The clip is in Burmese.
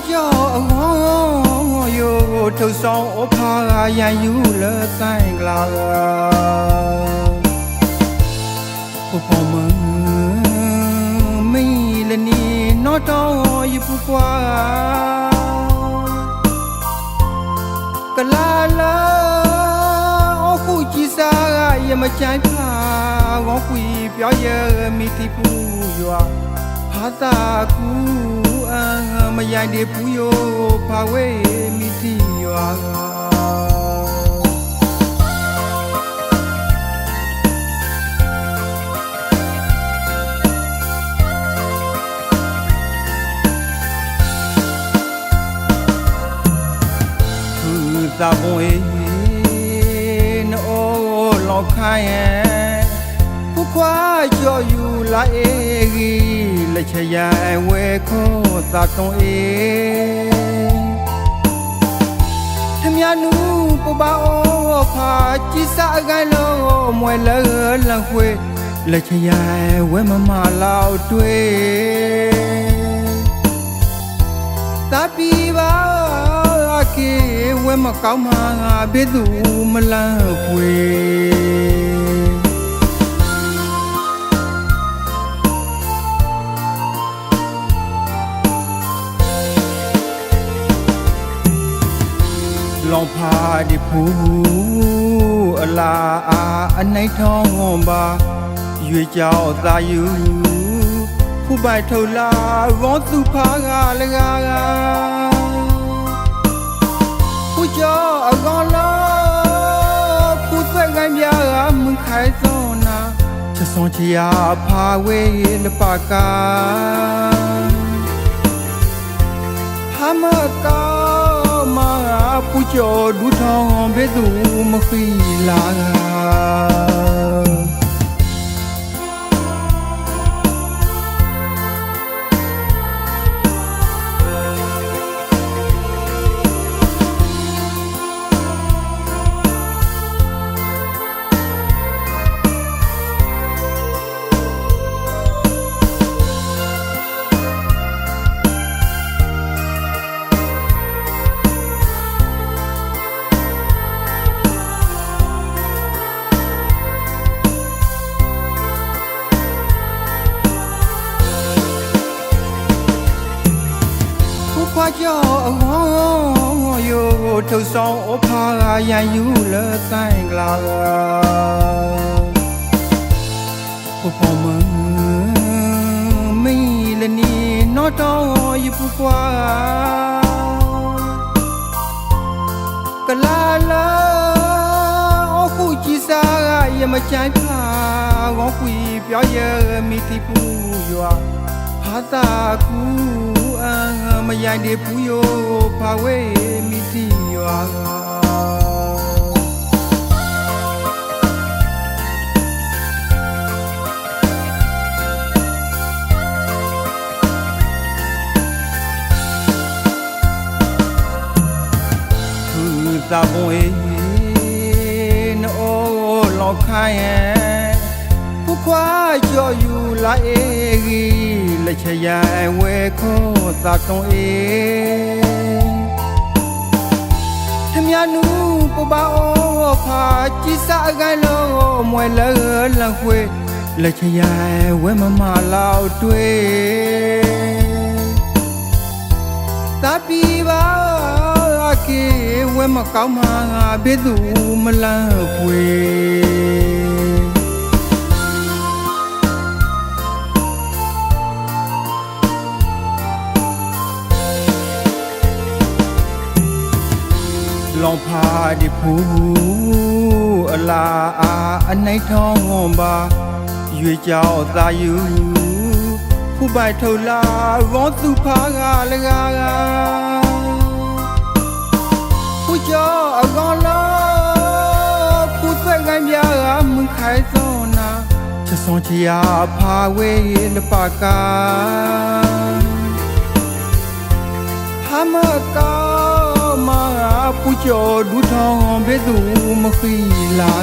ကြောင့်ရိုးထုတ်ဆောင်အဖာရန်ယူလဆိုင်ကလာဖို့ပေါ်မမီလနီနော်တော်ရပူကွာကလာလာအခုကြည်စားရမချိုင်ဖာငေါကွီပြောရမိတိပူရွာဟာတာကူမရိုင်တဲ့ပူယောဖာဝဲမိတိရွာသာဘုံအေးနိုးလောက်ခိုင်းဘုခွာကြော်ယူလာအေးလက်ချရဝဲခေါ်သာတုံးအေးထမြနူပပအောဖာကြည်စားကိုင်းလုံးမွဲလဲလန်ခွေလက်ချရဝဲမမလောက်တွေ့တာပီပါကေဝဲမကောင်းမှာငါဘေးသူမလန့်ခွေလောင်ဖာဒီဖူအလားအနိုင်ထောင်းပါရွေကြောက်သာယူဖူပိုက်ထုတ်လာရောသူဖာကလကားဖူကြောအကောင်လားဖူသွဲကိုင်းပြမခိုင်စောနာချက်ဆောင်ချရာဖာဝဲလပကာဟာမကာမာပူကျော်ဒူထောင်းဘဲသူမခီလာခွာကြောင့်ရိုးထုတ်ဆောင်အဖာရန်ယူလဆိုင်ကလာဖို့ပေါ်မမီလနီနော်တော်ရပူကွာကလာလာအခုကြည်စားရမချိုင်ဖာငေါကွီပြောရမိတိပူရွာဟာတာကူမရိုင်တဲ့ပူယောဖာဝဲမိတိရွာသာဘုံအေးနိုးလောက်ခိုင်းဘုခွာကြော်ယူလာအေးလက်ချရဝဲခေါ်သာတုံးအေးထမြနူပပအောဖာကြည်စားကိုင်းလုံးမွဲလဲလန်ခွေလက်ချရဝဲမမလောက်တွေ့တာပီပါကေဝဲမကောင်းမှာငါဘေးသူမလန့်ခွေလောင်ဖာဒီဖူအလားအနိုင်ထောင်းပါရွေကြောက်သာယူဖူပိုက်ထုတ်လာရောသူဖာကလကားဖူကြောအကောင်လားဖူသွဲကိုင်းပြမခိုင်စောနာချက်ဆောင်ချရာဖာဝဲလပကာဟာမကာမာပူကျော်ဒူထောင်းဘဲသူမခီလာ